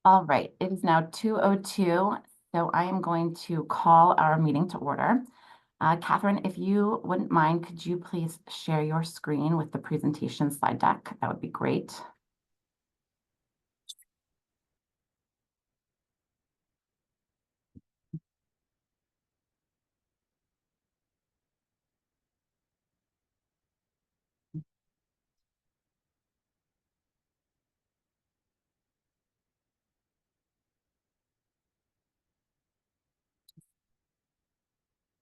All right, it is now 2:02, so I am going to call our meeting to order. Catherine, if you wouldn't mind, could you please share your screen with the presentation slide deck? That would be great.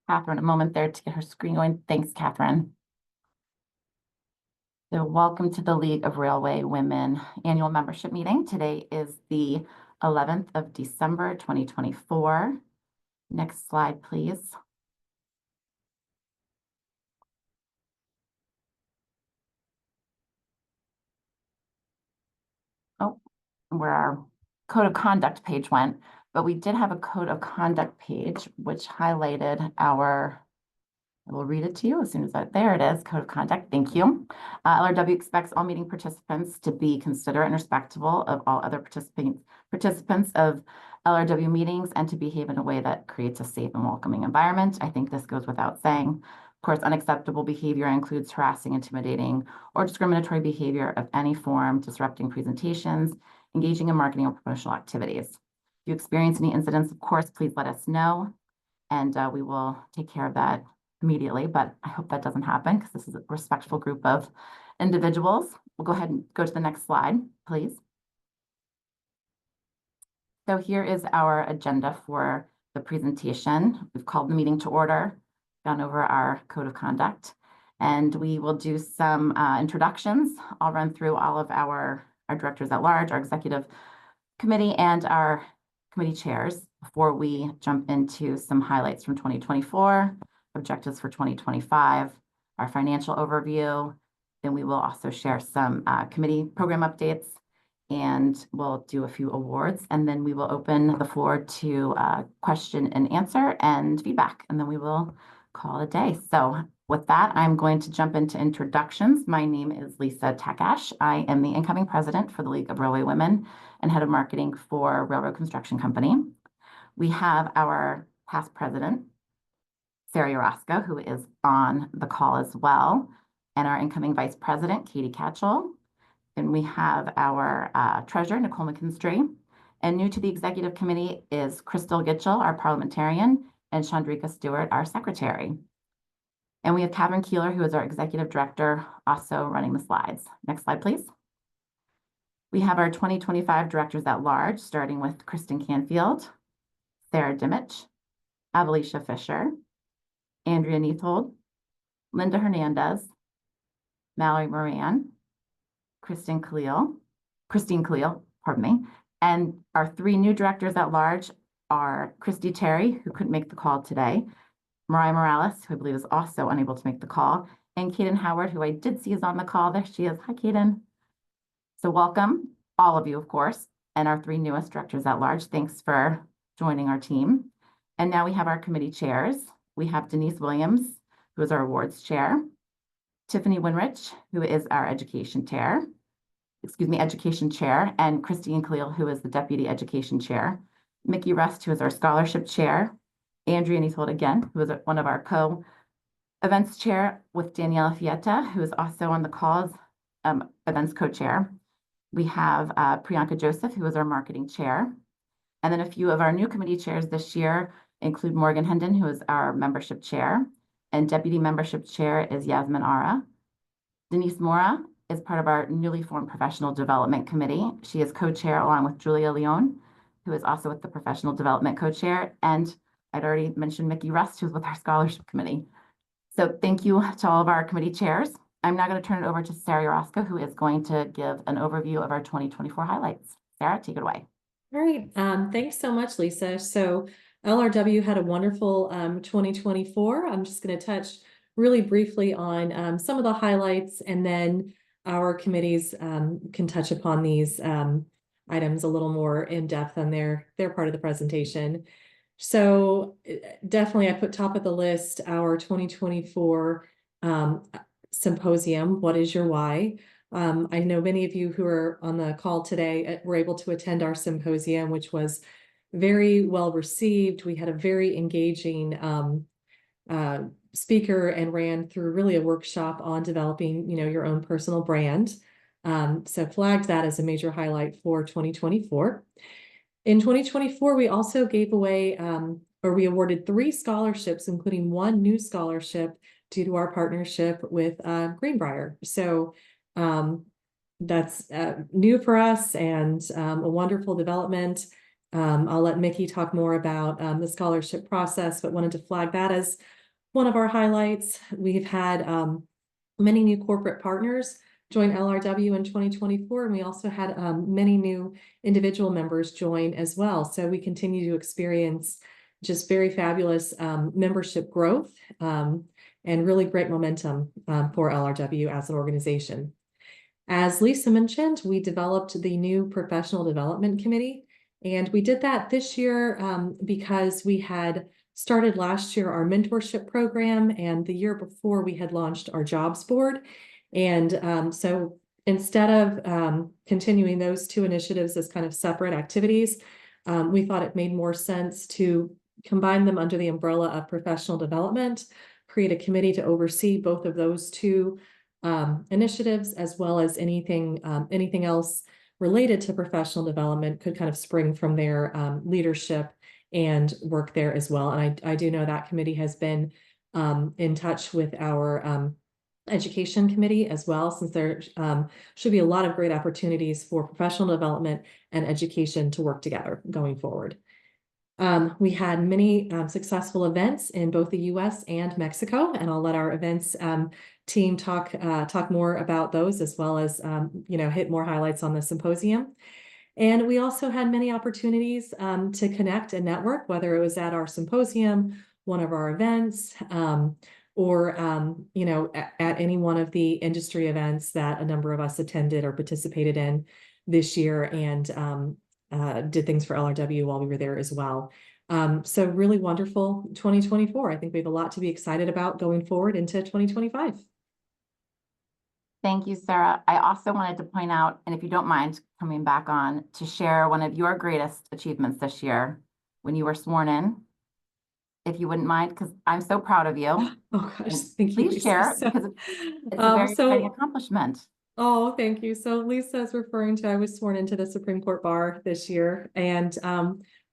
Catherine, a moment there to get her screen going. Thanks, Catherine. So welcome to the League of Railway Women annual membership meeting. Today is the 11th of December, 2024. Next slide, please. Oh, where our code of conduct page went, but we did have a code of conduct page which highlighted our, I will read it to you as soon as there it is, code of conduct. Thank you. LRW expects all meeting participants to be considerate and respectful of all other participants of LRW meetings and to behave in a way that creates a safe and welcoming environment. I think this goes without saying. Of course, unacceptable behavior includes harassing, intimidating, or discriminatory behavior of any form, disrupting presentations, engaging in marketing or promotional activities. If you experience any incidents, of course, please let us know, and we will take care of that immediately, but I hope that doesn't happen because this is a respectful group of individuals. We'll go ahead and go to the next slide, please. So here is our agenda for the presentation. We've called the meeting to order, gone over our code of conduct, and we will do some introductions. I'll run through all of our directors at large, our executive committee, and our committee chairs before we jump into some highlights from 2024, objectives for 2025, our financial overview. Then we will also share some committee program updates, and we'll do a few awards, and then we will open the floor to question and answer and feedback, and then we will call it a day. So with that, I'm going to jump into introductions. My name is Lisa Takash. I am the incoming president for the League of Railway Women and head of marketing for Railroad Construction Company. We have our past president, Sarah Yaraska, who is on the call as well, and our incoming vice president, Katie Catchell. And we have our treasurer, Nicole McKinstry. And new to the executive committee is Crystal Gitchell, our parliamentarian, and Chandrika Stewart, our secretary. And we have Catherine Keeler, who is our executive director, also running the slides. Next slide, please. We have our 2025 directors at large, starting with Kristen Canfield, Sarah Dimich, Avalisha Fisher, Andrea Neathold, Linda Hernandez, Mallory Moran, Christine Khalil, pardon me. And our three new directors at large are Christy Terry, who couldn't make the call today, Mariah Morales, who I believe is also unable to make the call, and Kaden Howard, who I did see is on the call. There she is. Hi, Kaden. So welcome, all of you, of course, and our three newest directors at large. Thanks for joining our team. And now we have our committee chairs. We have Denise Williams, who is our awards chair, Tiffany Winrich, who is our education chair, and Christine Khalil, who is the deputy education chair, Mickey Rust, who is our scholarship chair, Andrea Neathold again, who is one of our co-events chair, with Daniela Fietta, who is also on the call as events co-chair. We have Priyanka Joseph, who is our marketing chair. And then a few of our new committee chairs this year include Morgan Hendon, who is our membership chair, and deputy membership chair is Yasmin Ara. Denise Mora is part of our newly formed professional development committee. She is co-chair along with Julia Leon, who is also with the professional development co-chair. And I'd already mentioned Mickey Rust, who's with our scholarship committee. So thank you to all of our committee chairs. I'm now going to turn it over to Sarah Yaraska, who is going to give an overview of our 2024 highlights. Sarah, take it away. All right. Thanks so much, Lisa. So LRW had a wonderful 2024. I'm just going to touch really briefly on some of the highlights, and then our committees can touch upon these items a little more in depth on their part of the presentation. So definitely I put top of the list our 2024 symposium, What is Your Why? I know many of you who are on the call today were able to attend our symposium, which was very well received. We had a very engaging speaker and ran through really a workshop on developing, your own personal brand. So flagged that as a major highlight for 2024. In 2024, we also gave away, or we awarded 3 scholarships, including 1 new scholarship due to our partnership with Greenbrier. So that's new for us and a wonderful development. I'll let Mickey talk more about the scholarship process, but wanted to flag that as one of our highlights. We've had many new corporate partners join LRW in 2024, and we also had many new individual members join as well. So we continue to experience just very fabulous membership growth and really great momentum for LRW as an organization. As Lisa mentioned, we developed the new Professional Development Committee, and we did that this year because we had started last year our mentorship program, and the year before we had launched our jobs board. And so instead of continuing those 2 initiatives as kind of separate activities, we thought it made more sense to combine them under the umbrella of professional development, create a committee to oversee both of those 2 initiatives, as well as anything else related to professional development could kind of spring from their leadership and work there as well. And I do know that committee has been in touch with our education committee as well, since there should be a lot of great opportunities for professional development and education to work together going forward. We had many successful events in both the US and Mexico, and I'll let our events team talk more about those, as well as hit more highlights on the symposium. And we also had many opportunities to connect and network, whether it was at our symposium, one of our events, or at any one of the industry events that a number of us attended or participated in this year, and did things for LRW while we were there as well. So really wonderful 2024. I think we have a lot to be excited about going forward into 2025. Thank you, Sarah. I also wanted to point out, and if you don't mind coming back on, to share one of your greatest achievements this year when you were sworn in, if you wouldn't mind, because I'm so proud of you. Oh gosh, thank you, Please Lisa. share, because it's a very exciting accomplishment. Oh, thank you. So Lisa is referring to, I was sworn into the Supreme Court bar this year, and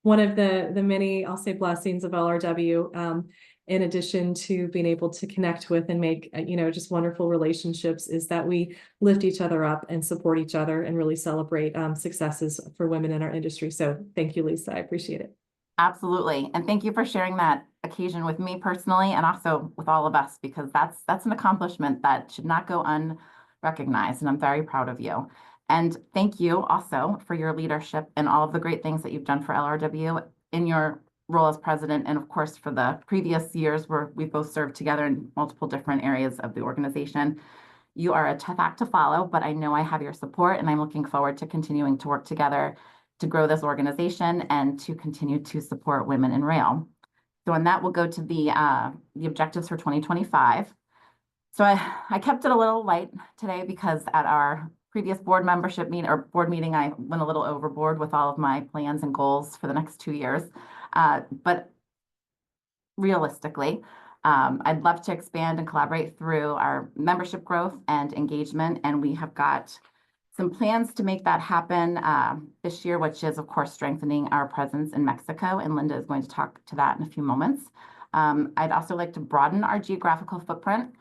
one of the many, I'll say, blessings of LRW, in addition to being able to connect with and make just wonderful relationships, is that we lift each other up and support each other and really celebrate successes for women in our industry. So thank you, Lisa. I appreciate it. Absolutely. And thank you for sharing that occasion with me personally, and also with all of us, because that's an accomplishment that should not go unrecognized, and I'm very proud of you. And thank you also for your leadership and all of the great things that you've done for LRW in your role as president, and of course for the previous years where we both served together in multiple different areas of the organization. You are a tough act to follow, but I know I have your support, and I'm looking forward to continuing to work together to grow this organization and to continue to support women in rail. So on that, we'll go to the objectives for 2025. So I kept it a little light today because at our previous board membership meeting or board meeting, I went a little overboard with all of my plans and goals for the next 2 years. But realistically, I'd love to expand and collaborate through our membership growth and engagement, and we have got some plans to make that happen this year, which is, of course, strengthening our presence in Mexico, and Linda is going to talk to that in a few moments. I'd also like to broaden our geographical footprint.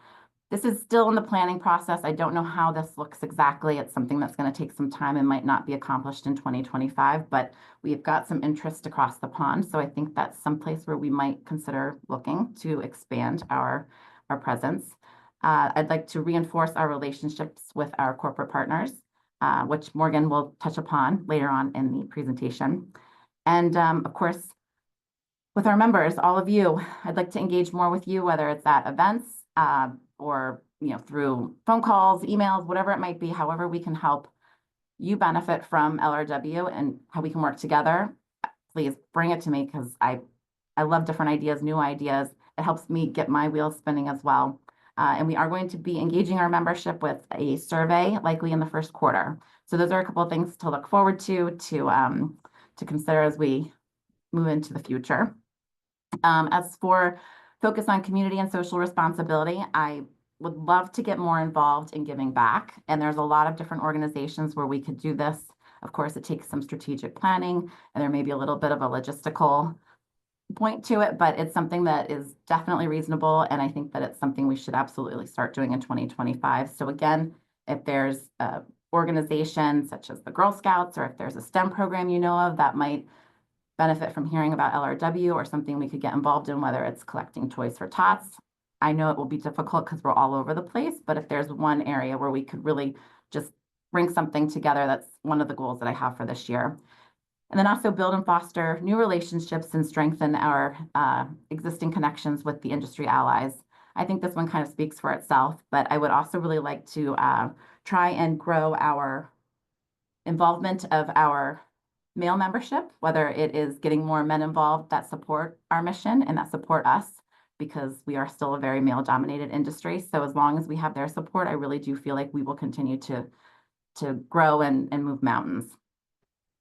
This is still in the planning process. I don't know how this looks exactly. It's something that's going to take some time and might not be accomplished in 2025, but we've got some interest across the pond. So I think that's someplace where we might consider looking to expand our presence. I'd like to reinforce our relationships with our corporate partners, which Morgan will touch upon later on in the presentation. And of course, with our members, all of you, I'd like to engage more with you, whether it's at events or through phone calls, emails, whatever it might be, however we can help you benefit from LRW and how we can work together. Please bring it to me, because I love different ideas, new ideas. It helps me get my wheels spinning as well. And we are going to be engaging our membership with a survey likely in the first quarter. So those are a couple of things to look forward to consider as we move into the future. As for focus on community and social responsibility, I would love to get more involved in giving back. And there's a lot of different organizations where we could do this. Of course, it takes some strategic planning, and there may be a little bit of a logistical point to it, but it's something that is definitely reasonable. And I think that it's something we should absolutely start doing in 2025. So again, if there's a organization such as the Girl Scouts, or if there's a STEM program you know of that might benefit from hearing about LRW, or something we could get involved in, whether it's collecting toys for tots. I know it will be difficult because we're all over the place, but if there's one area where we could really just bring something together, that's one of the goals that I have for this year. And then also build and foster new relationships and strengthen our existing connections with the industry allies. I think this one kind of speaks for itself, but I would also really like to try and grow our involvement of our male membership, whether it is getting more men involved that support our mission and that support us, because we are still a very male-dominated industry. So as long as we have their support, I really do feel like we will continue to grow and move mountains.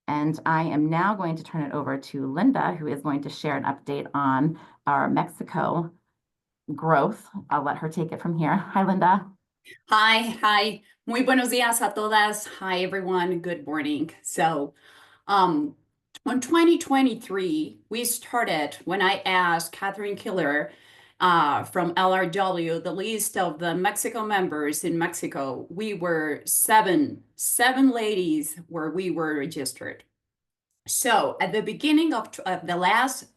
And I am now going to turn it over to Linda, who is going to share an update on our Mexico growth. I'll let her take it from here. Hi, Linda. Hi. Muy buenos días a todas. Hi, everyone. Good morning. So, on 2023, we started when I asked Catherine Killer from LRW the list of the Mexico members in Mexico. We were seven ladies where we were registered. So at the beginning of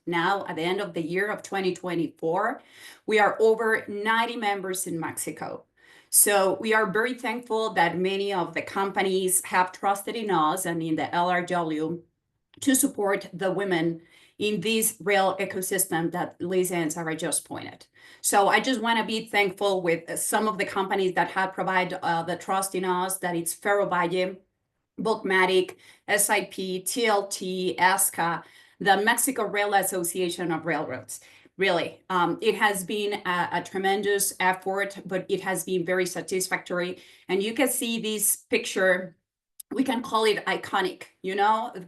now at the end of the year of 2024, we are over 90 members in Mexico. So we are very thankful that many of the companies have trusted in us and in the LRW to support the women in this rail ecosystem that Lisa and Sarah just pointed. So I just want to be thankful with some of the companies that have provided the trust in us, that it's Ferro Valle, Bookmatic, SIP, TLT, ASCA, the Mexico Rail Association of Railroads. Really, it has been a tremendous effort, but it has been very satisfactory. And you can see this picture, we can call it iconic,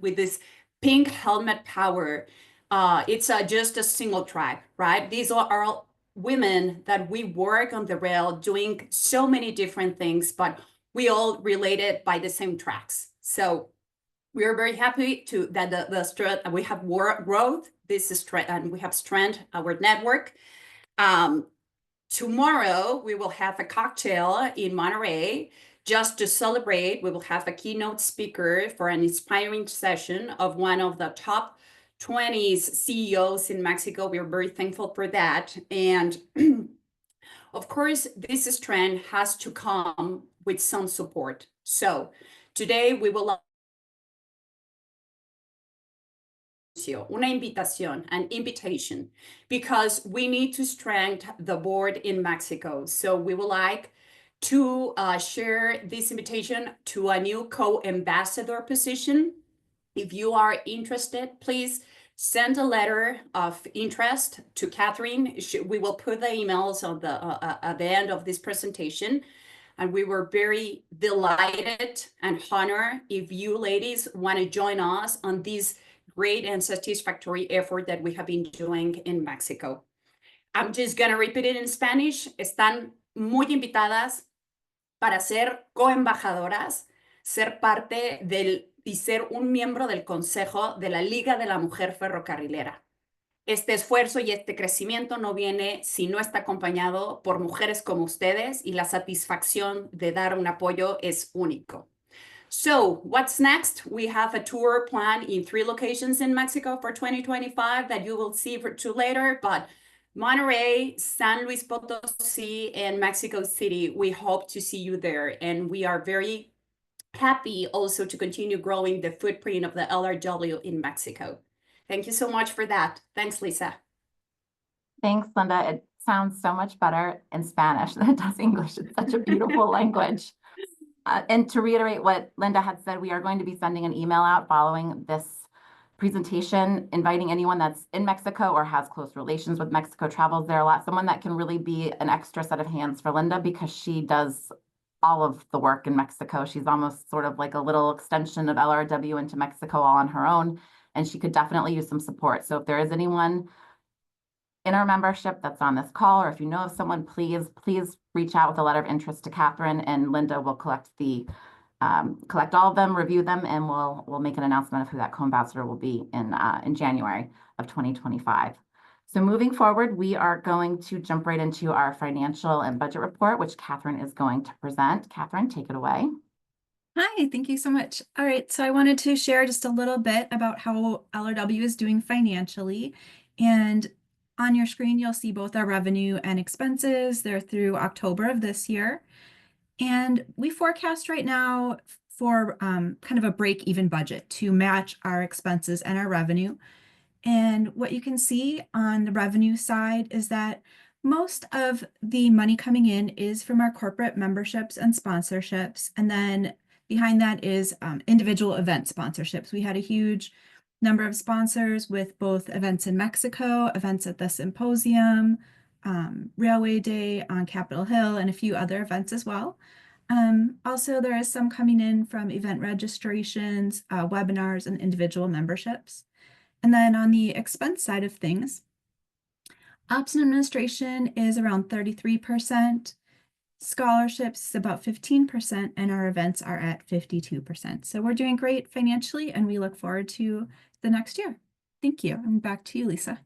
with this pink helmet power. It's just a single tribe, right? These are all women that we work on the rail doing so many different things, but we all related by the same tracks. So we are very happy that we have growth, this is and we have strengthened our network. Tomorrow we will have a cocktail in Monterey just to celebrate. We will have a keynote speaker for an inspiring session of one of the top 20 CEOs in Mexico. We are very thankful for that. And of course, this strength has to come with some support. So today we will an invitation, because we need to strengthen the board in Mexico. So we would like to share this invitation to a new co-ambassador position. If you are interested, please send a letter of interest to Catherine. We will put the emails on at the end of this presentation. And we were very delighted and honored if you ladies want to join us on this great and satisfactory effort that we have been doing in Mexico. I'm just going to repeat it in Spanish. Están muy invitadas para ser coembajadoras, ser parte y ser un miembro del Consejo de la Liga de la Mujer Ferrocarrilera. Este esfuerzo y este crecimiento no viene si no está acompañado por mujeres como ustedes, y la satisfacción de dar un apoyo es único. So what's next? We have a tour plan in 3 locations in Mexico for 2025 that you will see later, but Monterrey, San Luis Potosí, and Mexico City, we hope to see you there. And we are very happy also to continue growing the footprint of the LRW in Mexico. Thank you so much for that. Thanks, Lisa. Thanks, Linda. It sounds so much better in Spanish than it does English. It's such a beautiful language. And to reiterate what Linda had said, we are going to be sending an email out following this presentation, inviting anyone that's in Mexico or has close relations with Mexico, travels there a lot, someone that can really be an extra set of hands for Linda because she does all of the work in Mexico. She's almost sort of like a little extension of LRW into Mexico all on her own, and she could definitely use some support. So if there is anyone in our membership that's on this call, or if you know of someone, please reach out with a letter of interest to Catherine, and Linda will collect all of them, review them, and we'll make an announcement of who that co-ambassador will be in January of 2025. So moving forward, we are going to jump right into our financial and budget report, which Catherine is going to present. Catherine, take it away. Hi, thank you so much. All right, so I wanted to share just a little bit about how LRW is doing financially. And on your screen, you'll see both our revenue and expenses. They're through October of this year. And we forecast right now for kind of a break-even budget to match our expenses and our revenue. And what you can see on the revenue side is that most of the money coming in is from our corporate memberships and sponsorships. And then behind that is individual event sponsorships. We had a huge number of sponsors with both events in Mexico, events at the symposium, Railway Day on Capitol Hill, and a few other events as well. Also, there is some coming in from event registrations, webinars, and individual memberships. And then on the expense side of things, ops and administration is around 33%, scholarships is about 15%, and our events are at 52%. So we're doing great financially, and we look forward to the next year. Thank you. And back to you, Lisa.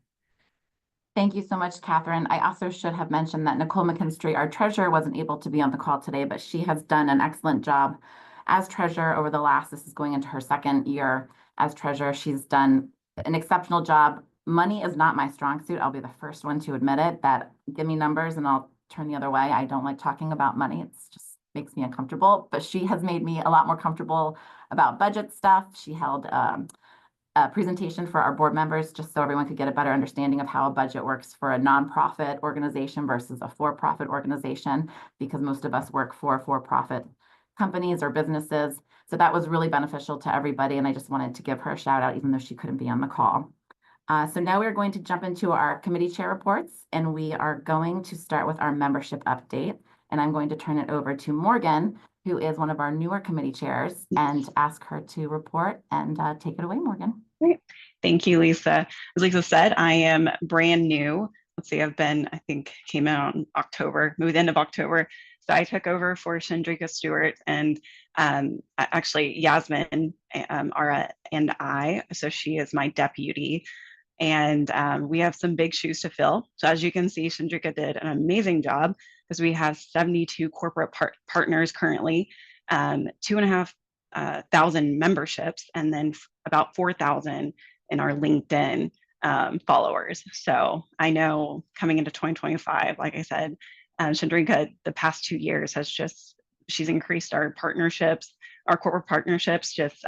Thank you so much, Catherine. I also should have mentioned that Nicole McKinstry, our treasurer, wasn't able to be on the call today, but she has done an excellent job as treasurer over this is going into her second year as treasurer. She's done an exceptional job. Money is not my strong suit. I'll be the first one to admit it, that give me numbers and I'll turn the other way. I don't like talking about money. It's just makes me uncomfortable, but she has made me a lot more comfortable about budget stuff. She held a presentation for our board members just so everyone could get a better understanding of how a budget works for a nonprofit organization versus a for-profit organization, because most of us work for for-profit companies or businesses. So that was really beneficial to everybody, and I just wanted to give her a shout out even though she couldn't be on the call. So now we're going to jump into our committee chair reports, and we are going to start with our membership update. And I'm going to turn it over to Morgan, who is one of our newer committee chairs, and ask her to report and take it away, Morgan. Great. Thank you, Lisa. As Lisa said, I am brand new. Let's see, I think came out in October, maybe the end of October. So I took over for Shandrika Stewart, and actually Yasmin and I, so she is my deputy. And we have some big shoes to fill. So as you can see, Shandrika did an amazing job because we have 72 corporate partners currently, 2,500 memberships, and then about 4,000 in our LinkedIn followers. So I know coming into 2025, like I said, Shandrika, the past 2 years she's increased our partnerships, our corporate partnerships just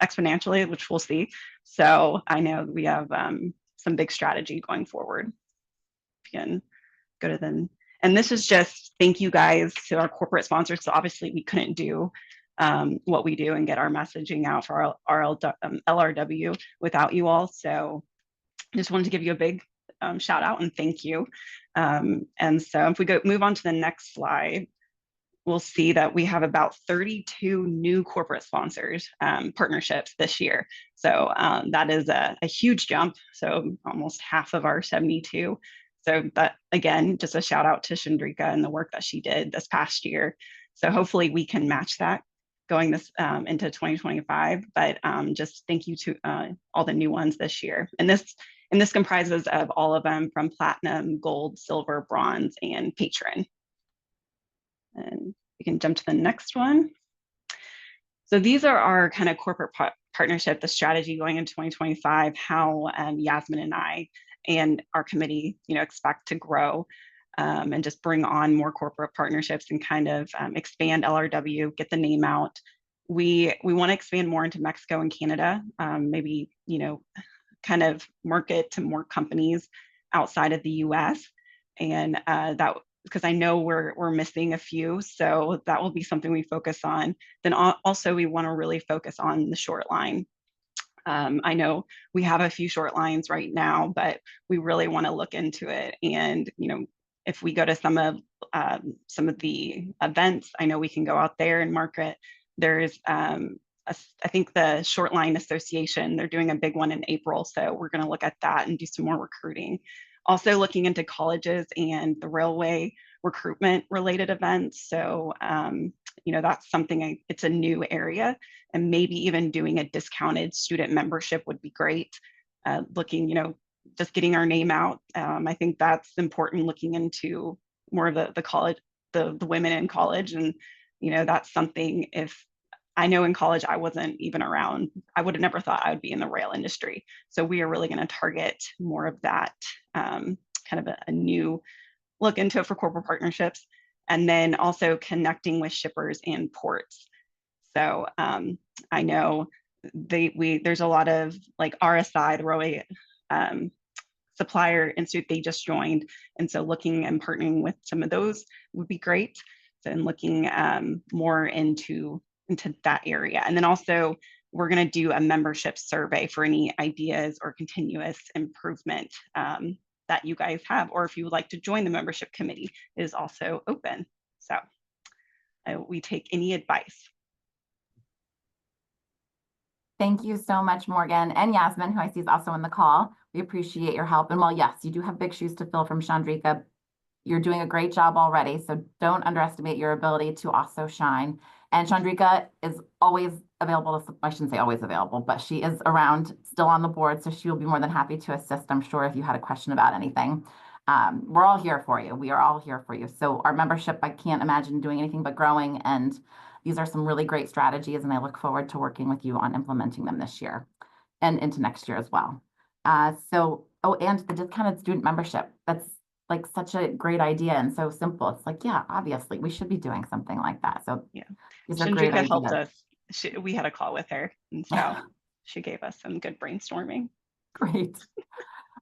exponentially, which we'll see. So I know we have some big strategy going forward. If you can go to them. And this is just thank you guys to our corporate sponsors. So obviously we couldn't do what we do and get our messaging out for our LRW without you all. So I just wanted to give you a big shout out and thank you. And so if we move on to the next slide, we'll see that we have about 32 new corporate sponsors partnerships this year. So that is a huge jump. So almost half of our 72. So that, again, just a shout out to Shandrika and the work that she did this past year. So hopefully we can match that going into 2025. But just thank you to all the new ones this year. And this comprises of all of them from platinum, gold, silver, bronze, and patron. And we can jump to the next one. So these are our kind of corporate partnership, the strategy going into 2025, how Yasmin and I and our committee, expect to grow and just bring on more corporate partnerships and kind of expand LRW, get the name out. We want to expand more into Mexico and Canada, maybe, kind of market to more companies outside of the US. And that, because I know we're missing a few, so that will be something we focus on. Then also we want to really focus on the short line. I know we have a few short lines right now, but we really want to look into it. And, if we go to some of the events, I know we can go out there and market. There's, I think the Short Line Association, they're doing a big one in April. So we're going to look at that and do some more recruiting. Also looking into colleges and the railway recruitment related events. So, that's something, it's a new area, and maybe even doing a discounted student membership would be great. Looking, just getting our name out. I think that's important, looking into more of the college, the women in college. And, that's something, if I know in college I wasn't even around, I would have never thought I would be in the rail industry. So we are really going to target more of that, kind of a new look into it for corporate partnerships. And then also connecting with shippers and ports. So I know there's a lot of, like, RSI, the Railway Supplier Institute, they just joined. And so looking and partnering with some of those would be great. So, and looking more into that area. And then also we're going to do a membership survey for any ideas or continuous improvement that you guys have, or if you would like to join the membership committee, it is also open. So we take any advice. Thank you so much, Morgan, and Yasmin, who I see is also in the call. We appreciate your help. And while, yes, you do have big shoes to fill from Chandrika, you're doing a great job already. So don't underestimate your ability to also shine. And Chandrika is always available. I shouldn't say always available, but she is around, still on the board. So she will be more than happy to assist, I'm sure, if you had a question about anything. We're all here for you. We are all here for you. So our membership, I can't imagine doing anything but growing. And these are some really great strategies. And I look forward to working with you on implementing them this year and into next year as well. And the discounted student membership. That's like such a great idea and so simple. It's like, yeah, obviously we should be doing something like that. So yeah, these are great Chandrika helped ideas. us. We had a call with her, and so she gave us some good brainstorming. Great.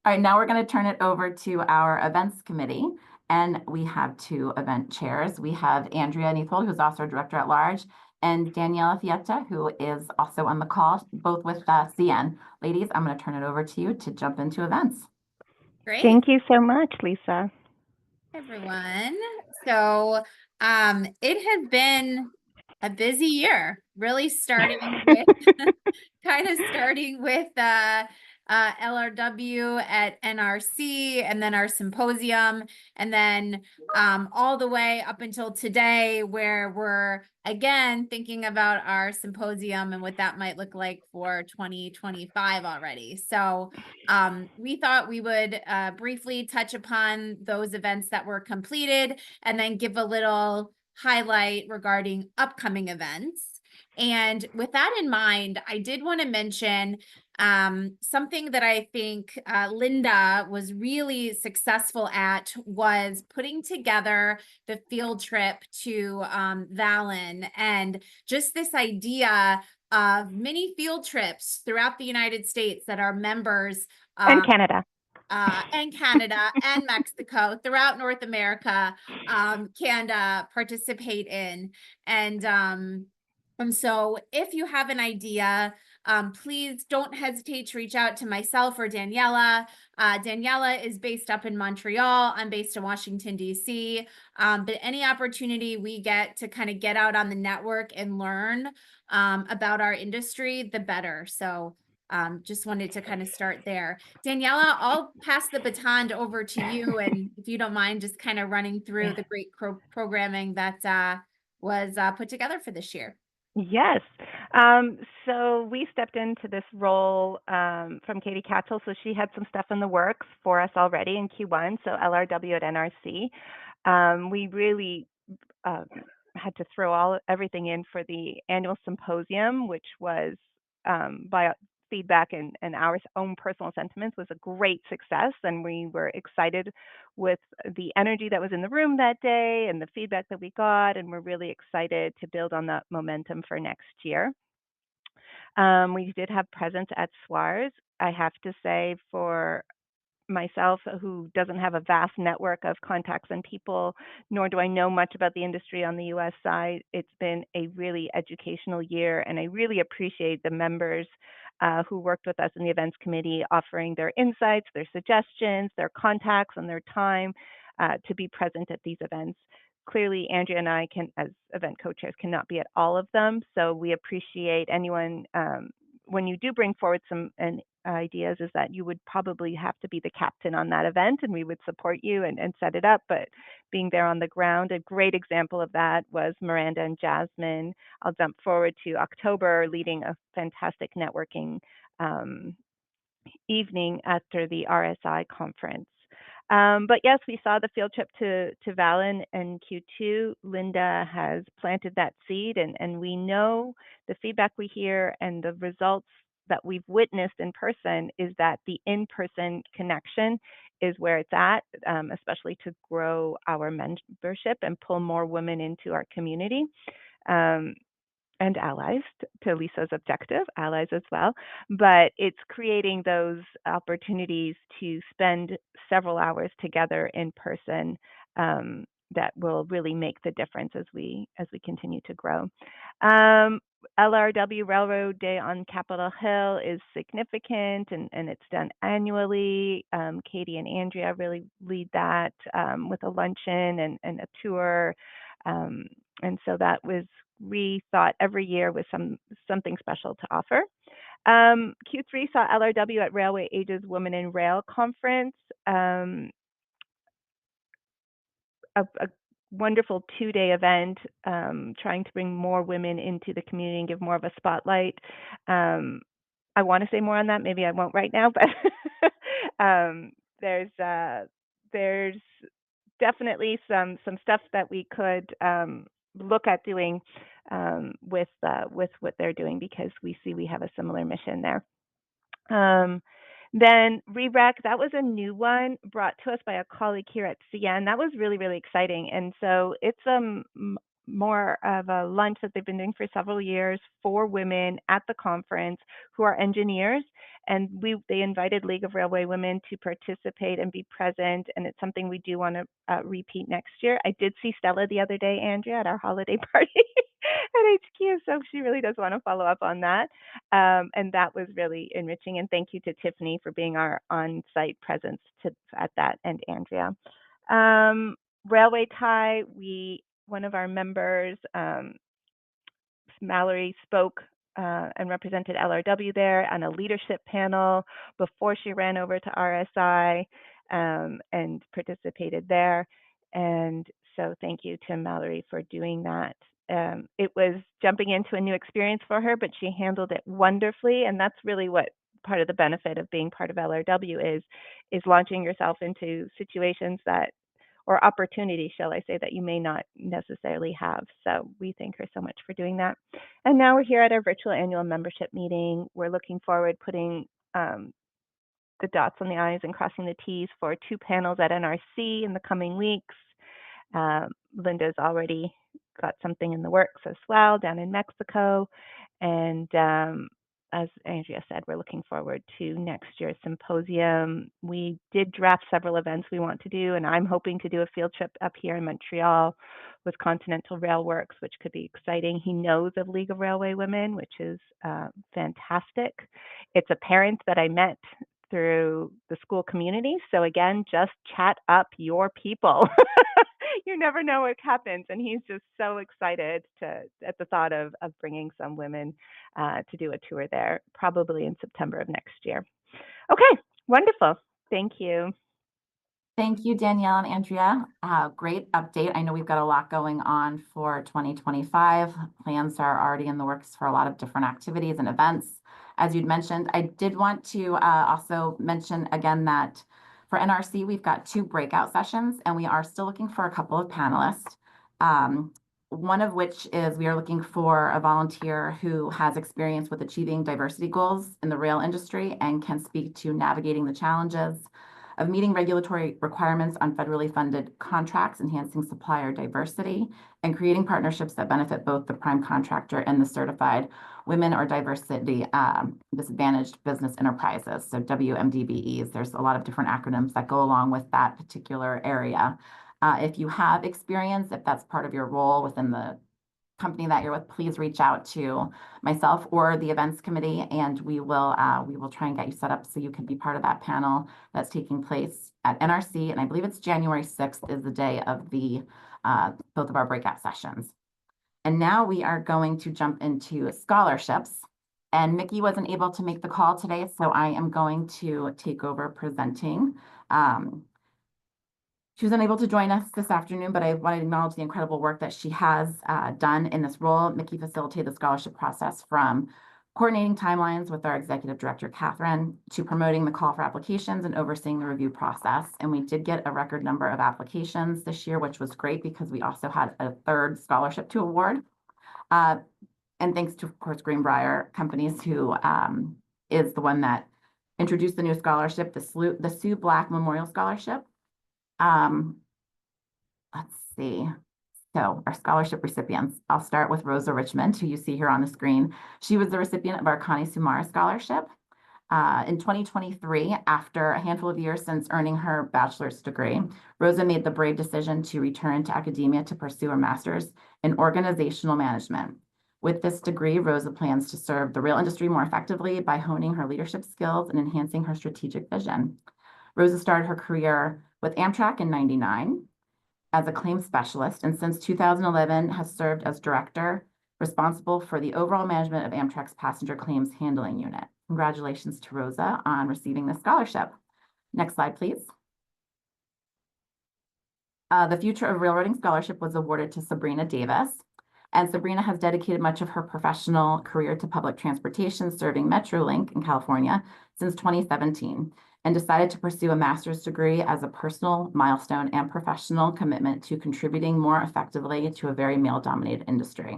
All right, now we're going to turn it over to our events committee, and we have two event chairs. We have Andrea Neathold, who's also director at large, and Daniela Fietta, who is also on the call, both with CN. Ladies, I'm going to turn it over to you to jump into events. Great. Thank you so much, Lisa. Hey, everyone. So it has been a busy year, really starting with LRW at NRC, and then our symposium, and then all the way up until today, where we're again thinking about our symposium and what that might look like for 2025 already. So we thought we would briefly touch upon those events that were completed, and then give a little highlight regarding upcoming events. And with that in mind, I did want to mention something that I think Linda was really successful at, was putting together the field trip to Vallon, and just this idea of many field trips throughout the United States that our members And Canada. And Canada and Mexico, throughout North America, can participate in. And so if you have an idea, please don't hesitate to reach out to myself or Daniela. Daniela is based up in Montreal. I'm based in Washington, D.C. But any opportunity we get to kind of get out on the network and learn about our industry, the better. So just wanted to kind of start there. Daniela, I'll pass the baton over to you. And if you don't mind, just kind of running through the great programming that was put together for this year. Yes. So we stepped into this role from Katie Katzel. So she had some stuff in the works for us already in Q1. So LRW at NRC. We really had to throw everything in for the annual symposium, which was by feedback and our own personal sentiments was a great success. And we were excited with the energy that was in the room that day and the feedback that we got. And we're really excited to build on that momentum for next year. We did have presence at SWARS. I have to say, for myself, who doesn't have a vast network of contacts and people, nor do I know much about the industry on the US side, it's been a really educational year, and I really appreciate the members who worked with us in the events committee, offering their insights, their suggestions, their contacts, and their time to be present at these events. Clearly, Andrea and I can, as event co-chairs, cannot be at all of them. So we appreciate anyone, when you do bring forward some ideas, is that you would probably have to be the captain on that event, and we would support you and set it up. But being there on the ground, a great example of that was Miranda and Jasmine. I'll jump forward to October, leading a fantastic networking evening after the RSI conference. But yes, we saw the field trip to Vallon in Q2. Linda has planted that seed, and we know the feedback we hear and the results that we've witnessed in person is that the in-person connection is where it's at, especially to grow our membership and pull more women into our community. And allies, to Lisa's objective, allies as well. But it's creating those opportunities to spend several hours together in person that will really make the difference as we continue to grow. LRW Railroad Day on Capitol Hill is significant, and it's done annually. Katie and Andrea really lead that with a luncheon and a tour. And so that was rethought every year with something special to offer. Q3 saw LRW at Railway Ages Women in Rail Conference. A wonderful 2-day event, trying to bring more women into the community and give more of a spotlight. I want to say more on that. Maybe I won't right now, but there's definitely some stuff that we could look at doing with what they're doing, because we see we have a similar mission there. Then REREC, that was a new one brought to us by a colleague here at CN. That was really, really exciting. And so it's more of a lunch that they've been doing for several years for women at the conference who are engineers. And they invited League of Railway Women to participate and be present. And it's something we do want to repeat next year. I did see Stella the other day, Andrea, at our holiday party at HQ. So she really does want to follow up on that. And that was really enriching. And thank you to Tiffany for being our on-site presence at that, and Andrea. Railway Tie, one of our members, Mallory, spoke and represented LRW there on a leadership panel before she ran over to RSI and participated there. And so thank you to Mallory for doing that. It was jumping into a new experience for her, but she handled it wonderfully. And that's really what part of the benefit of being part of LRW is launching yourself into situations or opportunities, shall I say, that you may not necessarily have. So we thank her so much for doing that. And now we're here at our virtual annual membership meeting. We're looking forward putting the dots on the I's and crossing the T's for 2 panels at NRC in the coming weeks. Linda's already got something in the works as well down in Mexico. And as Andrea said, we're looking forward to next year's symposium. We did draft several events we want to do, and I'm hoping to do a field trip up here in Montreal with Continental Rail Works, which could be exciting. He knows of League of Railway Women, which is fantastic. It's a parent that I met through the school community. So again, just chat up your people. You never know what happens. And he's just so excited at the thought of bringing some women to do a tour there, probably in September of next year. Okay, wonderful. Thank you. Thank you, Danielle and Andrea. Great update. I know we've got a lot going on for 2025. Plans are already in the works for a lot of different activities and events. As you'd mentioned, I did want to also mention again that for NRC, we've got 2 breakout sessions, and we are still looking for a couple of panelists. One of which is we are looking for a volunteer who has experience with achieving diversity goals in the rail industry and can speak to navigating the challenges of meeting regulatory requirements on federally funded contracts, enhancing supplier diversity, and creating partnerships that benefit both the prime contractor and the certified women or diversity disadvantaged business enterprises, so WMDBEs. There's a lot of different acronyms that go along with that particular area. If you have experience, if that's part of your role within the company that you're with, please reach out to myself or the events committee, and we will try and get you set up so you can be part of that panel that's taking place at NRC. And I believe it's January 6th is the day of the both of our breakout sessions. And now we are going to jump into scholarships. And Mickey wasn't able to make the call today, so I am going to take over presenting. She was unable to join us this afternoon, but I want to acknowledge the incredible work that she has done in this role. Mickey facilitated the scholarship process from coordinating timelines with our executive director, Catherine, to promoting the call for applications and overseeing the review process. And we did get a record number of applications this year, which was great because we also had a third scholarship to award. And thanks to, of course, Greenbrier Companies, who is the one that introduced the new scholarship, the Sue Black Memorial Scholarship. Let's see. So our scholarship recipients, I'll start with Rosa Richmond, who you see here on the screen. She was the recipient of our Connie Sumara Scholarship. In 2023, after a handful of years since earning her bachelor's degree, Rosa made the brave decision to return to academia to pursue her master's in organizational management. With this degree, Rosa plans to serve the rail industry more effectively by honing her leadership skills and enhancing her strategic vision. Rosa started her career with Amtrak in '99 as a claims specialist, and since 2011 has served as director responsible for the overall management of Amtrak's passenger claims handling unit. Congratulations to Rosa on receiving this scholarship. Next slide, please. The Future of Railroading Scholarship was awarded to Sabrina Davis, and Sabrina has dedicated much of her professional career to public transportation, serving Metrolink in California since 2017, and decided to pursue a master's degree as a personal milestone and professional commitment to contributing more effectively to a very male-dominated industry.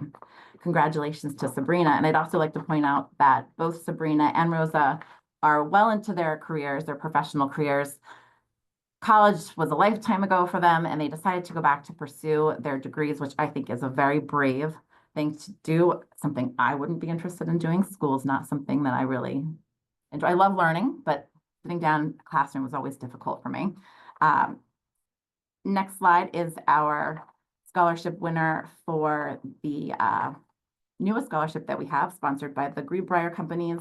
Congratulations to Sabrina. And I'd also like to point out that both Sabrina and Rosa are well into their careers, their professional careers. College was a lifetime ago for them, and they decided to go back to pursue their degrees, which I think is a very brave thing to do, something I wouldn't be interested in doing. School is not something that I really enjoy. I love learning, but sitting down in a classroom was always difficult for me. Next slide is our scholarship winner for the newest scholarship that we have, sponsored by the Greenbrier Companies.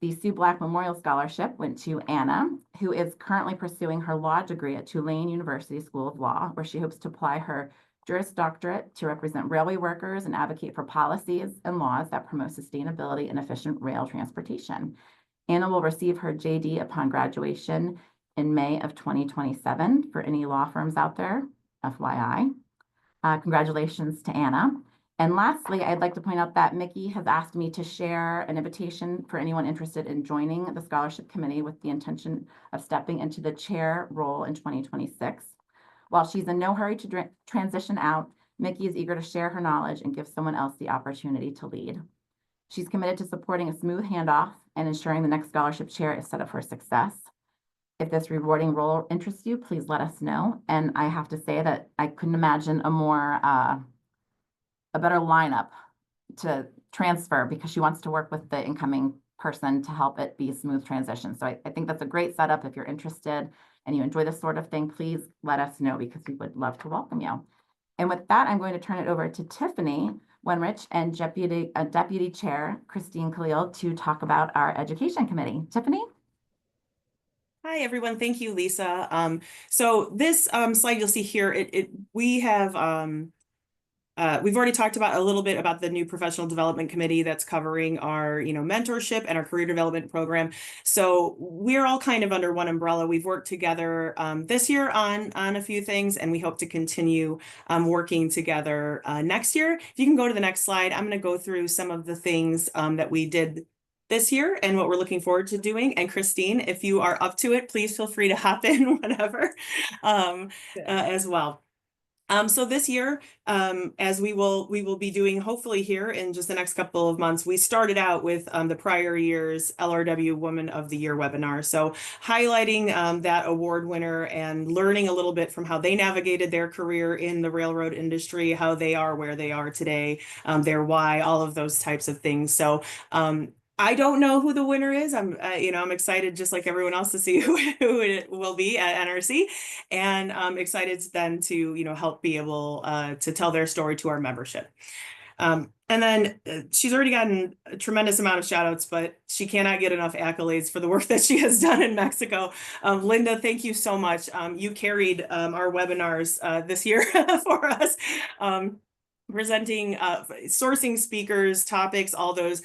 The Sue Black Memorial Scholarship went to Anna, who is currently pursuing her law degree at Tulane University School of Law, where she hopes to apply her Juris Doctorate to represent railway workers and advocate for policies and laws that promote sustainability and efficient rail transportation. Anna will receive her JD upon graduation in May of 2027 for any law firms out there, FYI. Congratulations to Anna. And lastly, I'd like to point out that Mickey has asked me to share an invitation for anyone interested in joining the scholarship committee with the intention of stepping into the chair role in 2026. While she's in no hurry to transition out, Mickey is eager to share her knowledge and give someone else the opportunity to lead. She's committed to supporting a smooth handoff and ensuring the next scholarship chair is set up for success. If this rewarding role interests you, please let us know. And I have to say that I couldn't imagine a better lineup to transfer, because she wants to work with the incoming person to help it be a smooth transition. So I think that's a great setup. If you're interested and you enjoy this sort of thing, please let us know, because we would love to welcome you. And with that, I'm going to turn it over to Tiffany Wenrich and Deputy Chair Christine Khalil to talk about our Education Committee. Tiffany? Hi, everyone. Thank you, Lisa. So this slide you'll see here, we have we've already talked about a little bit about the new professional development committee that's covering our, mentorship and our career development program. So we're all kind of under one umbrella. We've worked together this year on a few things, and we hope to continue working together next year. If you can go to the next slide, I'm going to go through some of the things that we did this year and what we're looking forward to doing. And Christine, if you are up to it, please feel free to hop in whenever as well. So this year, as we will be doing hopefully here in just the next couple of months, we started out with the prior year's LRW Woman of the Year webinar. So highlighting that award winner and learning a little bit from how they navigated their career in the railroad industry, how they are where they are today, their why, all of those types of things. So I don't know who the winner is. I'm excited, just like everyone else, to see who it will be at NRC, and I'm excited then to, help be able to tell their story to our membership. And then she's already gotten a tremendous amount of shout outs, but she cannot get enough accolades for the work that she has done in Mexico. Linda, thank you so much. You carried our webinars this year for us. Presenting sourcing speakers, topics, all those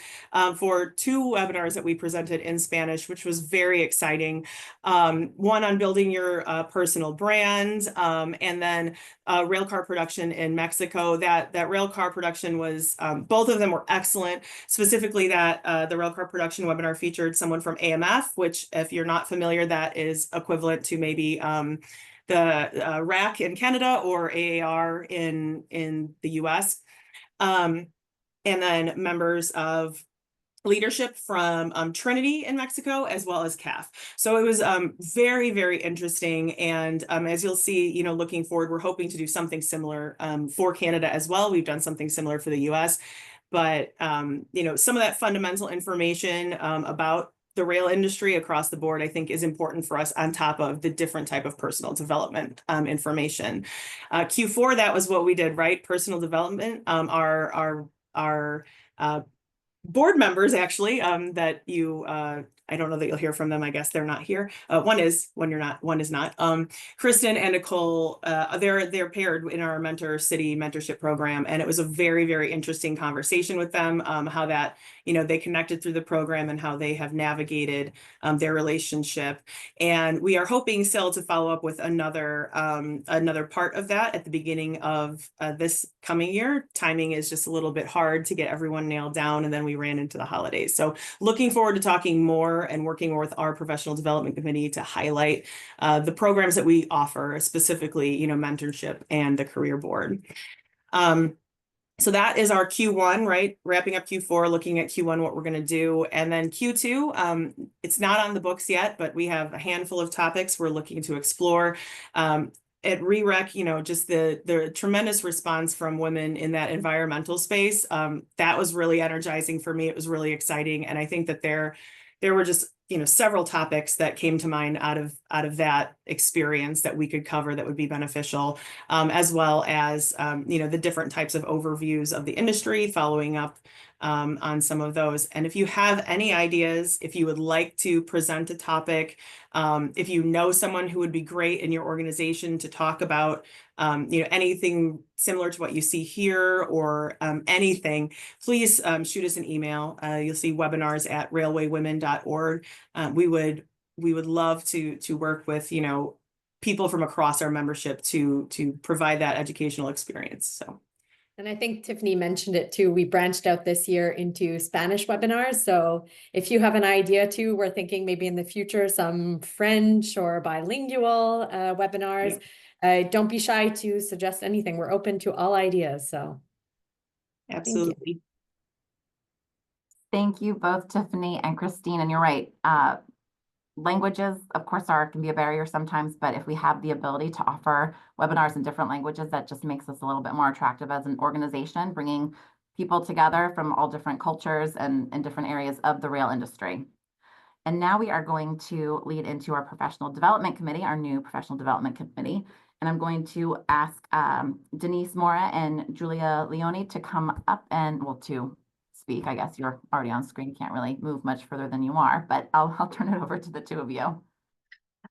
for 2 webinars that we presented in Spanish, which was very exciting. One on building your personal brand, and then railcar production in Mexico. That railcar production was, both of them were excellent. Specifically, that the railcar production webinar featured someone from AMF, which, if you're not familiar, that is equivalent to maybe the RAC in Canada or AAR in the US. And then members of leadership from Trinity in Mexico, as well as CAF. So it was very, very interesting. And as you'll see, you know, looking forward, we're hoping to do something similar for Canada as well. We've done something similar for the US. But, you know, some of that fundamental information about the rail industry across the board, I think, is important for us on top of the different type of personal development information. Q4, that was what we did, right? Personal development. Our board members, actually, that you, I don't know that you'll hear from them. I guess they're not here. One is not. Kristen and Nicole, they're paired in our Mentor City mentorship program. And it was a very, very interesting conversation with them, how that, you know, they connected through the program and how they have navigated their relationship. And we are hoping still to follow up with another part of that at the beginning of this coming year. Timing is just a little bit hard to get everyone nailed down. And then we ran into the holidays. So looking forward to talking more and working with our professional development committee to highlight the programs that we offer, specifically, you know, mentorship and the career board. So that is our Q1, right? Wrapping up Q4, looking at Q1, what we're going to do. And then Q2, it's not on the books yet, but we have a handful of topics we're looking to explore. At REREC, you know, just the tremendous response from women in that environmental space, that was really energizing for me. It was really exciting. And I think that there were just, you know, several topics that came to mind out of that experience that we could cover that would be beneficial, as well as, you know, the different types of overviews of the industry, following up on some of those. And if you have any ideas, if you would like to present a topic, if you know someone who would be great in your organization to talk about, you know, anything similar to what you see here or anything, please shoot us an email. You'll see webinars@railwaywomen.org. We would love to work with, you know, people from across our membership to provide that educational experience. So. And I think Tiffany mentioned it too. We branched out this year into Spanish webinars. So if you have an idea too, we're thinking maybe in the future, some French or bilingual webinars. Yeah. Don't be shy to suggest anything. We're open to all ideas. So absolutely. Thank you both, Tiffany and Christine. And you're right. Languages, of course, can be a barrier sometimes, but if we have the ability to offer webinars in different languages, that just makes us a little bit more attractive as an organization, bringing people together from all different cultures and different areas of the rail industry. And now we are going to lead into our professional development committee, our new professional development committee. And I'm going to ask Denise Mora and Julia Leone to come up and, well, to speak. I guess you're already on screen, can't really move much further than you are, but I'll turn it over to the two of you.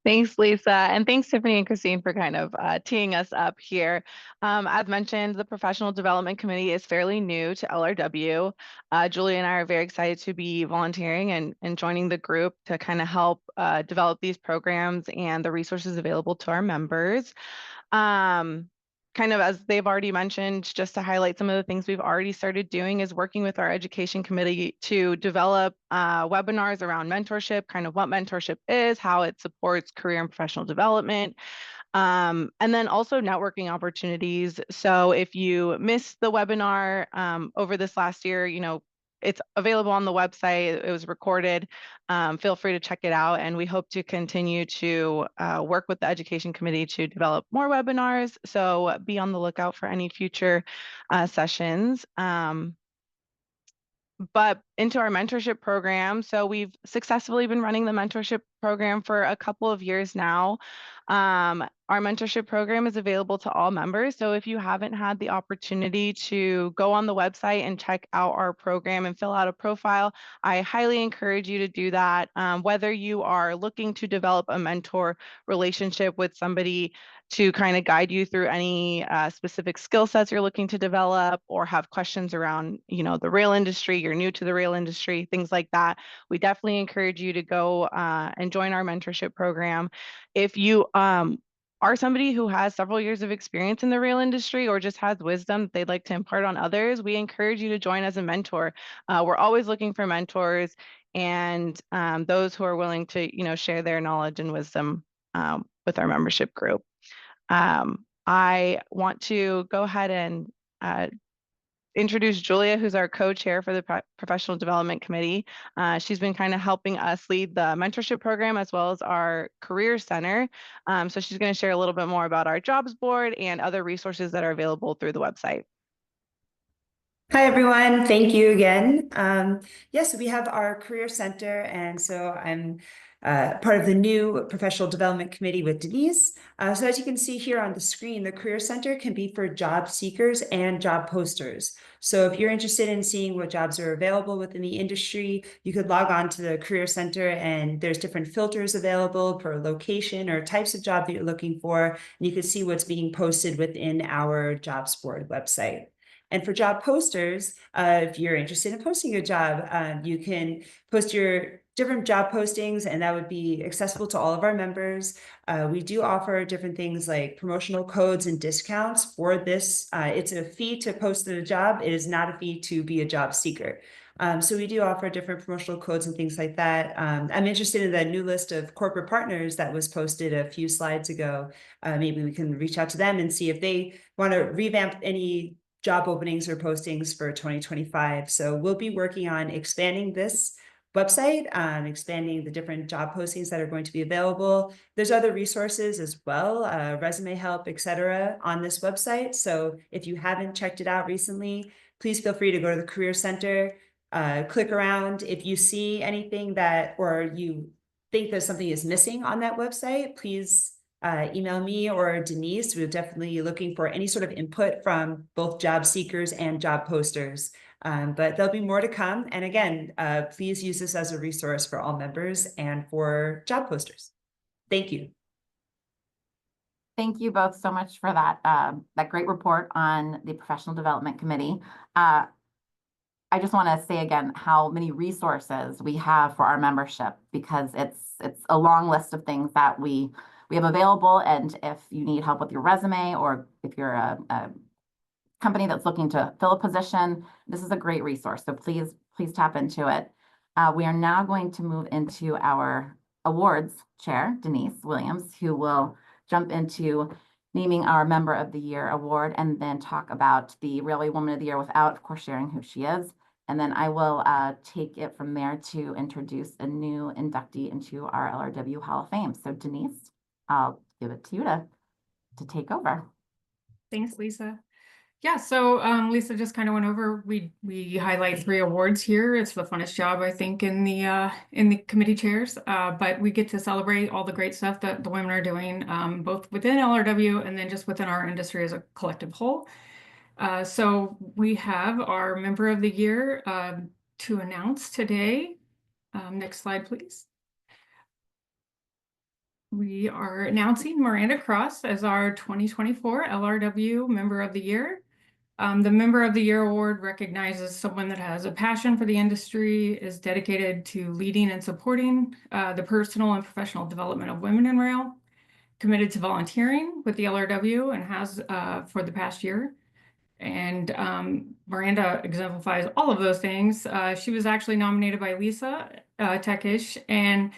Thanks, Lisa. And thanks, Tiffany and Christine, for kind of teeing us up here. As mentioned, the Professional Development Committee is fairly new to LRW. Julie and I are very excited to be volunteering and joining the group to kind of help develop these programs and the resources available to our members. Kind of as they've already mentioned, just to highlight some of the things we've already started doing is working with our education committee to develop webinars around mentorship, kind of what mentorship is, how it supports career and professional development, and then also networking opportunities. So if you missed the webinar over this last year, you know, it's available on the website. It was recorded. Feel free to check it out. And we hope to continue to work with the education committee to develop more webinars. So be on the lookout for any future sessions. But into our mentorship program. So we've successfully been running the mentorship program for a couple of years now. Our mentorship program is available to all members. So if you haven't had the opportunity to go on the website and check out our program and fill out a profile, I highly encourage you to do that. Whether you are looking to develop a mentor relationship with somebody to kind of guide you through any specific skill sets you're looking to develop, or have questions around, the rail industry, you're new to the rail industry, things like that, we definitely encourage you to go and join our mentorship program. If you are somebody who has several years of experience in the rail industry or just has wisdom they'd like to impart on others, we encourage you to join as a mentor. We're always looking for mentors and those who are willing to, share their knowledge and wisdom with our membership group. I want to go ahead and introduce Julia, who's our co-chair for the Professional Development Committee. She's been kind of helping us lead the mentorship program as well as our career center. So she's going to share a little bit more about our jobs board and other resources that are available through the website. Hi, everyone. Thank you again. Yes, we have our Career Center, and so I'm part of the new Professional Development Committee with Denise. So as you can see here on the screen, the Career Center can be for job seekers and job posters. So if you're interested in seeing what jobs are available within the industry, you could log on to the Career Center, and there's different filters available per location or types of job that you're looking for. And you can see what's being posted within our jobs board website. And for job posters, if you're interested in posting a job, you can post your different job postings, and that would be accessible to all of our members. We do offer different things like promotional codes and discounts for this. It's a fee to post a job. It is not a fee to be a job seeker. So we do offer different promotional codes and things like that. I'm interested in the new list of corporate partners that was posted a few slides ago. Maybe we can reach out to them and see if they want to revamp any job openings or postings for 2025. So we'll be working on expanding this website, expanding the different job postings that are going to be available. There's other resources as well, resume help, etc., on this website. So if you haven't checked it out recently, please feel free to go to the Career Center, click around. If you see anything that, or you think that something is missing on that website, please email me or Denise. We're definitely looking for any sort of input from both job seekers and job posters. But there'll be more to come. And again, please use this as a resource for all members and for job posters. Thank you. Thank you both so much for that great report on the Professional Development Committee. I just want to say again how many resources we have for our membership, because it's a long list of things that we have available. And if you need help with your resume, or if you're a company that's looking to fill a position, this is a great resource. So please tap into it. We are now going to move into our awards chair, Denise Williams, who will jump into naming our Member of the Year award, and then talk about the Railway Woman of the Year without, of course, sharing who she is. And then I will take it from there to introduce a new inductee into our LRW Hall of Fame. So Denise, I'll give it to you to take over. Thanks, Lisa. Yeah, so Lisa just kind of went over, we highlight 3 awards here. It's the funnest job, I think, in the committee chairs, but we get to celebrate all the great stuff that the women are doing, both within LRW and then just within our industry as a collective whole. So we have our Member of the Year to announce today. Next slide, please. We are announcing Miranda Cross as our 2024 LRW Member of the Year. The Member of the Year award recognizes someone that has a passion for the industry, is dedicated to leading and supporting the personal and professional development of women in rail, committed to volunteering with the LRW and has for the past year. And Miranda exemplifies all of those things. She was actually nominated by Lisa Tekish, and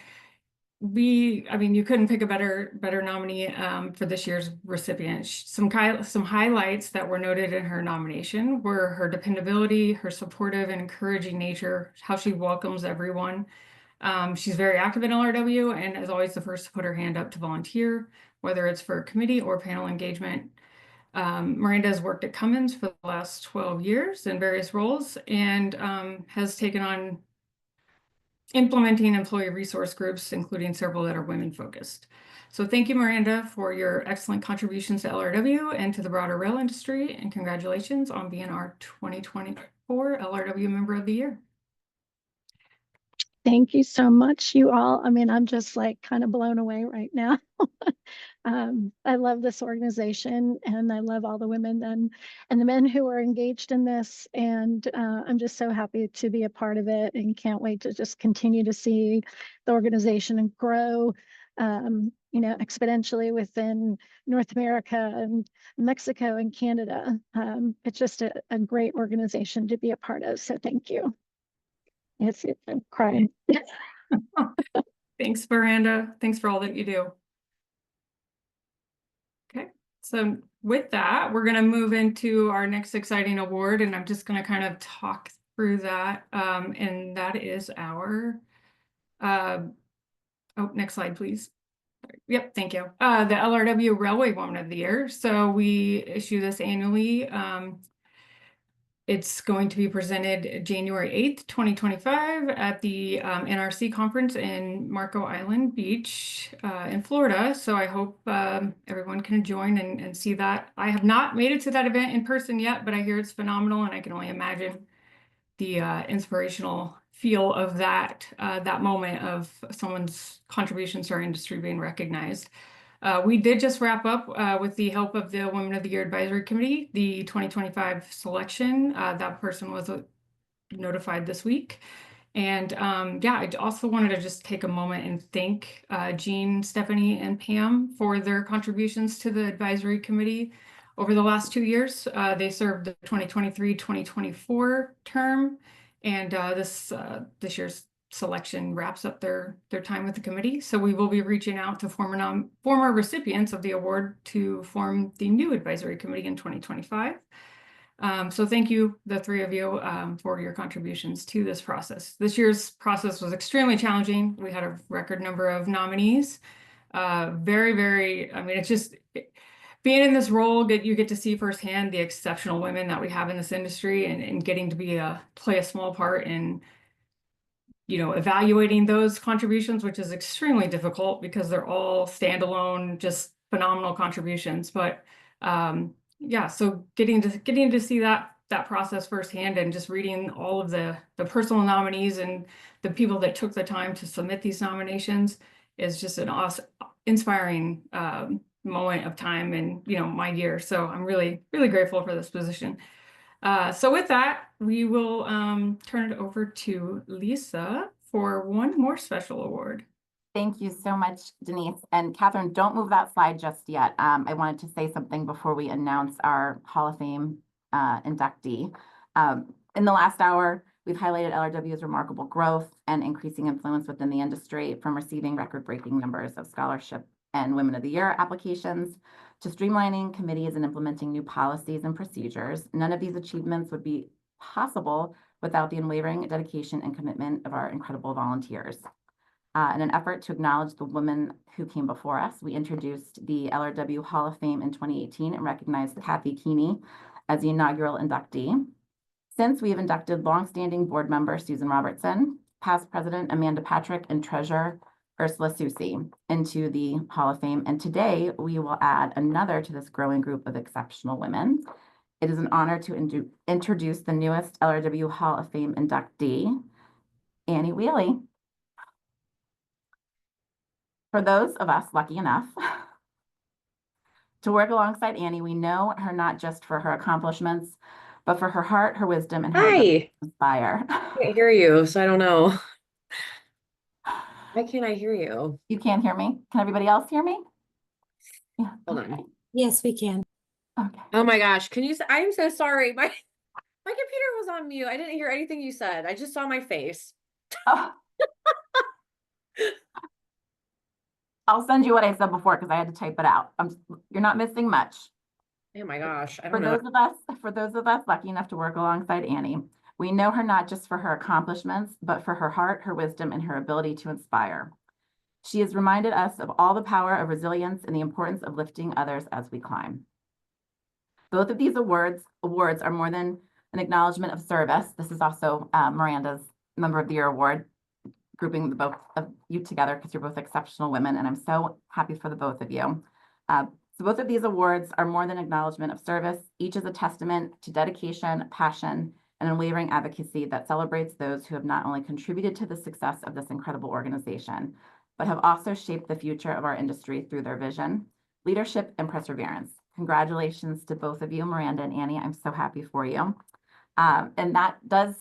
you couldn't pick a better nominee for this year's recipient. Some highlights that were noted in her nomination were her dependability, her supportive and encouraging nature, how she welcomes everyone. She's very active in LRW and is always the first to put her hand up to volunteer, whether it's for committee or panel engagement. Miranda has worked at Cummins for the last 12 years in various roles and has taken on implementing employee resource groups, including several that are women-focused. So thank you, Miranda, for your excellent contributions to LRW and to the broader rail industry, and congratulations on being our 2024 LRW Member of the Year. Thank you so much, you all. I mean, I'm just like kind of blown away right now. I love this organization, and I love all the women and the men who are engaged in this. And I'm just so happy to be a part of it, and can't wait to just continue to see the organization and grow, you know, exponentially within North America and Mexico and Canada. It's just a great organization to be a part of. So thank you. I'm crying. Thanks, Miranda. Thanks for all that you do. Okay, so with that, we're going to move into our next exciting award, and I'm just going to kind of talk through that. And that is our, oh, next slide, please. Yep, thank you. The LRW Railway Woman of the Year. So we issue this annually. It's going to be presented January 8th, 2025 at the NRC conference in Marco Island Beach in Florida. So I hope everyone can join and see that. I have not made it to that event in person yet, but I hear it's phenomenal, and I can only imagine the inspirational feel of that moment of someone's contributions to our industry being recognized. We did just wrap up with the help of the Women of the Year Advisory Committee, the 2025 selection. That person was notified this week. And yeah, I also wanted to just take a moment and thank Jean, Stephanie, and Pam for their contributions to the advisory committee over the last 2 years. They served the 2023-2024 term, and this year's selection wraps up their time with the committee. So we will be reaching out to former recipients of the award to form the new advisory committee in 2025. So thank you, the three of you, for your contributions to this process. This year's process was extremely challenging. We had a record number of nominees. Very, I mean, it's just being in this role, you get to see firsthand the exceptional women that we have in this industry, and getting to play a small part in, you know, evaluating those contributions, which is extremely difficult because they're all standalone, just phenomenal contributions. But yeah, so getting to see that process firsthand, and just reading all of the personal nominees and the people that took the time to submit these nominations is just an awesome, inspiring moment of time in, you know, my year. So I'm really grateful for this position. So with that, we will turn it over to Lisa for one more special award. Thank you so much, Denise. And Catherine, don't move that slide just yet. I wanted to say something before we announce our Hall of Fame inductee. In the last hour, we've highlighted LRW's remarkable growth and increasing influence within the industry, from receiving record-breaking numbers of scholarship and Women of the Year applications to streamlining committees and implementing new policies and procedures. None of these achievements would be possible without the unwavering dedication and commitment of our incredible volunteers. In an effort to acknowledge the women who came before us, we introduced the LRW Hall of Fame in 2018 and recognized Kathy Keeney as the inaugural inductee. Since, we have inducted longstanding board member Susan Robertson, past president Amanda Patrick, and treasurer Ursula Susi into the Hall of Fame. And today we will add another to this growing group of exceptional women. It is an honor to introduce the newest LRW Hall of Fame inductee, Annie Wheely. For those of us lucky enough to work alongside Annie, we know her not just for her accomplishments, but for her heart, her wisdom, and her ability to inspire. I can't hear you, so I don't know. Why can't I hear you? You can't hear me? Can everybody else hear me? Yeah. Hold okay. on. Yes, we can. Okay. Oh my gosh. Can you I am so sorry. My computer was on mute. I didn't hear anything you said. I just saw my face. Oh. I'll send you what I said before because I had to type it out. You're not missing much. Oh my gosh. I For don't know. those of us lucky enough to work alongside Annie, we know her not just for her accomplishments, but for her heart, her wisdom, and her ability to inspire. She has reminded us of all the power of resilience and the importance of lifting others as we climb. Both of these awards are more than an acknowledgement of service. This is also Miranda's Member of the Year award, grouping the both of you together because you're both exceptional women, and I'm so happy for the both of you. So both of these awards are more than acknowledgement of service. Each is a testament to dedication, passion, and unwavering advocacy that celebrates those who have not only contributed to the success of this incredible organization, but have also shaped the future of our industry through their vision, leadership, and perseverance. Congratulations to both of you, Miranda and Annie. I'm so happy for you. And that does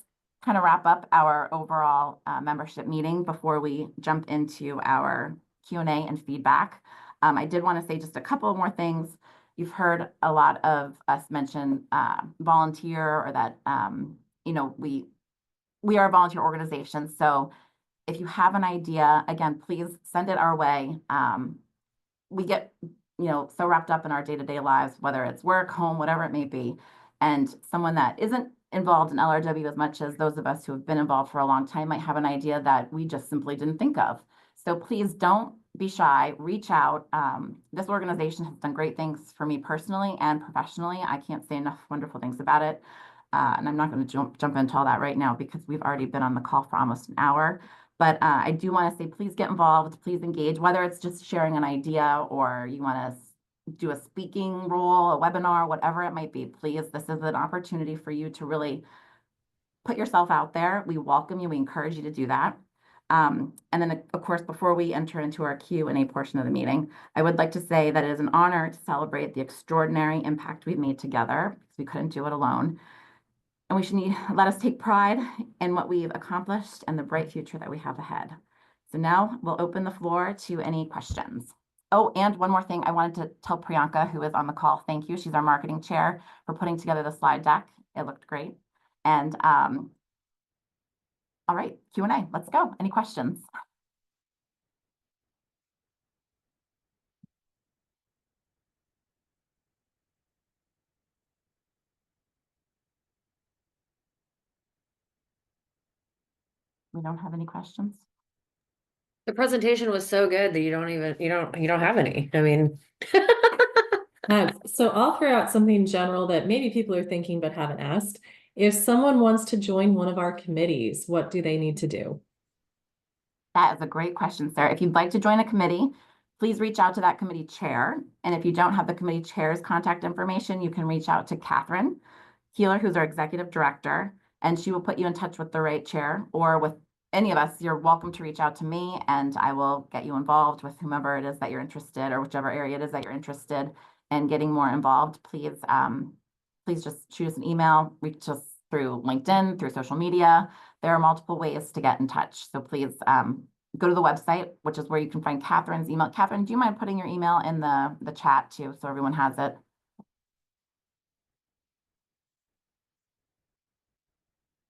kind of wrap up our overall membership meeting before we jump into our Q&A and feedback. I did want to say just a couple more things. You've heard a lot of us mention volunteer, or that you know, we are a volunteer organization. So if you have an idea, again, please send it our way. We get, you know, so wrapped up in our day-to-day lives, whether it's work, home, whatever it may be. And someone that isn't involved in LRW as much as those of us who have been involved for a long time might have an idea that we just simply didn't think of. So please don't be shy, reach out. This organization has done great things for me personally and professionally. I can't say enough wonderful things about it. And I'm not going to jump into all that right now because we've already been on the call for almost an hour. But I do want to say, please get involved, please engage, whether it's just sharing an idea or you want to do a speaking role, a webinar, whatever it might be. Please, this is an opportunity for you to really put yourself out there. We welcome you. We encourage you to do that. And then, of course, before we enter into our Q&A portion of the meeting, I would like to say that it is an honor to celebrate the extraordinary impact we've made together, because we couldn't do it alone. And we should let us take pride in what we've accomplished and the bright future that we have ahead. So now we'll open the floor to any questions. Oh, and one more thing, I wanted to tell Priyanka, who is on the call, thank you. She's our marketing chair, for putting together the slide deck. It looked great. And all right, Q&A, let's go. Any questions? We don't have any questions. The presentation was so good that you don't have any. I mean, So I'll throw out something general that maybe people are thinking but haven't asked. If someone wants to join one of our committees, what do they need to do? That is a great question, Sarah. If you'd like to join a committee, please reach out to that committee chair. And if you don't have the committee chair's contact information, you can reach out to Catherine Keeler, who's our executive director, and she will put you in touch with the right chair, or with any of us. You're welcome to reach out to me and I will get you involved with whomever it is that you're interested, or whichever area it is that you're interested in getting more involved. Please, please just shoot us an email, reach us through LinkedIn, through social media. There are multiple ways to get in touch. So please go to the website, which is where you can find Catherine's email. Catherine, do you mind putting your email in the chat too, so everyone has it?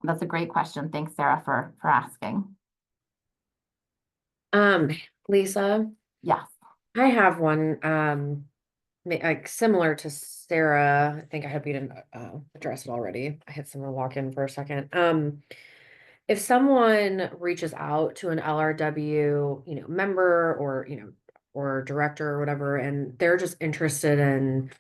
That's a great question. Thanks, Sarah, for asking. Lisa, Yes. I have one, like similar to Sarah. I think I hope you didn't address it already. I had someone walk in for a second. If someone reaches out to an LRW, member, or, or director or whatever, and they're just interested in,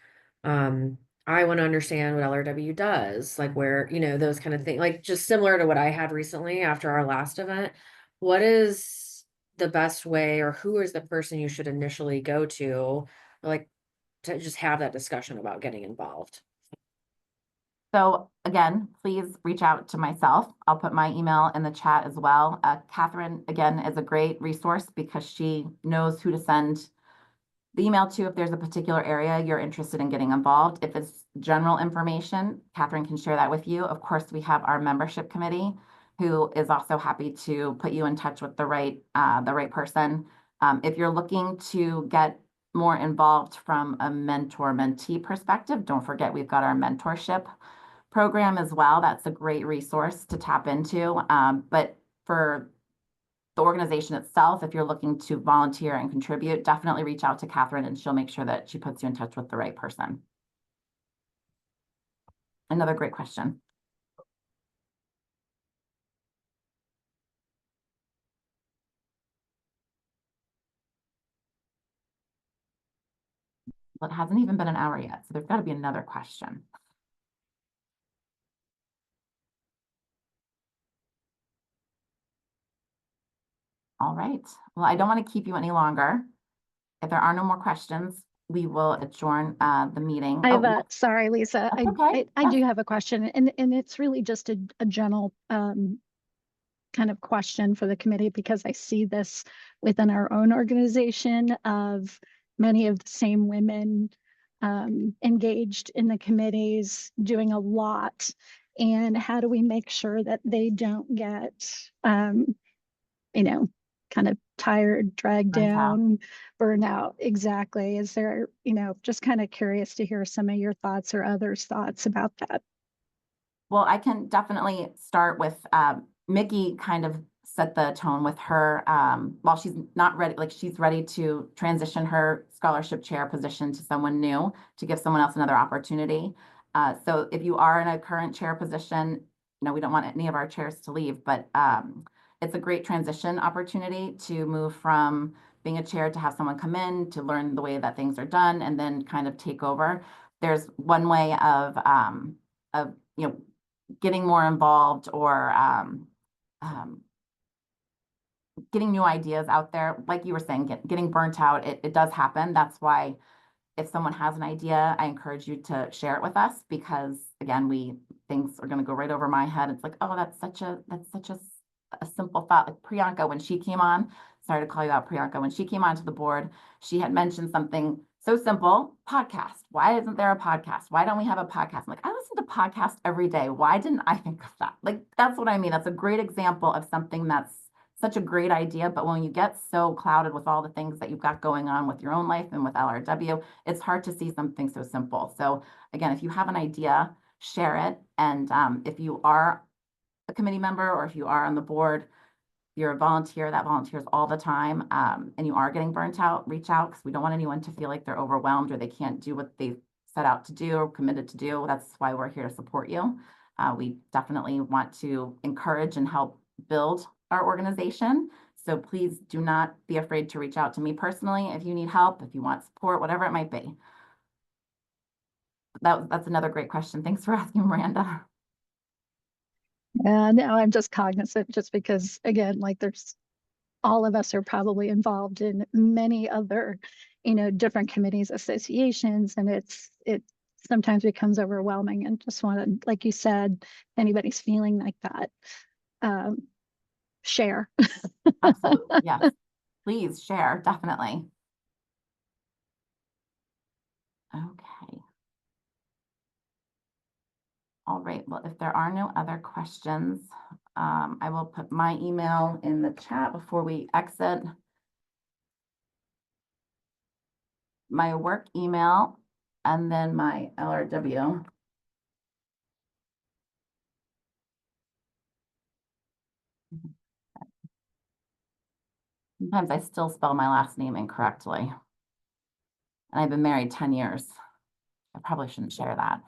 I want to understand what LRW does, like where, those kind of things, like just similar to what I had recently after our last event. What is the best way, or who is the person you should initially go to, like, to just have that discussion about getting involved? So again, please reach out to myself. I'll put my email in the chat as well. Catherine, again, is a great resource because she knows who to send the email to if there's a particular area you're interested in getting involved. If it's general information, Catherine can share that with you. Of course, we have our membership committee, who is also happy to put you in touch with the right person. If you're looking to get more involved from a mentor-mentee perspective, don't forget we've got our mentorship program as well. That's a great resource to tap into. But for the organization itself, if you're looking to volunteer and contribute, definitely reach out to Catherine and she'll make sure that she puts you in touch with the right person. Another great question. Well, it hasn't even been an hour yet, so there's got to be another question. All right. Well, I don't want to keep you any longer. If there are no more questions, we will adjourn the meeting. I have Oh, sorry, Lisa, that's okay. I Yes. do have a question, and it's really just a general kind of question for the committee, because I see this within our own organization of many of the same women engaged in the committees, doing a lot. And how do we make sure that they don't get, you know, kind of tired, dragged Burnt out. down, burnout? Exactly. Is there, just kind of curious to hear some of your thoughts or others' thoughts about that. Well, I can definitely start with Mickey kind of set the tone with her while she's not ready, like she's ready to transition her scholarship chair position to someone new to give someone else another opportunity. So if you are in a current chair position, we don't want any of our chairs to leave, but it's a great transition opportunity to move from being a chair to have someone come in to learn the way that things are done and then kind of take over. There's one way of getting more involved or getting new ideas out there. Like you were saying, getting burnt out, it does happen. That's why if someone has an idea, I encourage you to share it with us, because again, things are going to go right over my head. It's like, oh, that's such a simple thought. Like Priyanka, when she came on, sorry to call you out, Priyanka, when she came onto the board, she had mentioned something so simple: podcast. Why isn't there a podcast? Why don't we have a podcast? I'm like, I listen to podcasts every day. Why didn't I think of that? Like, that's what I mean. That's a great example of something that's such a great idea, but when you get so clouded with all the things that you've got going on with your own life and with LRW, it's hard to see something so simple. So again, if you have an idea, share it. And if you are a committee member or if you are on the board, you're a volunteer that volunteers all the time, and you are getting burnt out, reach out, because we don't want anyone to feel like they're overwhelmed or they can't do what they set out to do or committed to do. That's why we're here to support you. We definitely want to encourage and help build our organization. So please do not be afraid to reach out to me personally if you need help, if you want support, whatever it might be. That's another great question. Thanks for asking, Miranda. Yeah, no, I'm just cognizant, just because, again, like all of us are probably involved in many other, different committees, associations, and it sometimes becomes overwhelming, and just want to, like you said, if anybody's feeling like that, share. Absolutely, yes. Please share, definitely. Okay. All right, well, if there are no other questions, I will put my email in the chat before we exit. My work email and then my LRW. Sometimes I still spell my last name incorrectly. And I've been married 10 years. I probably shouldn't share that.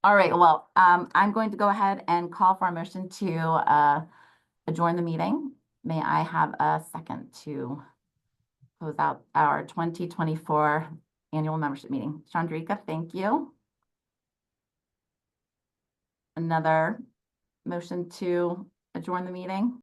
All right, well, I'm going to go ahead and call for a motion to adjourn the meeting. May I have a second to close out our 2024 annual membership meeting? Chandrika, thank you. Another motion to adjourn the meeting?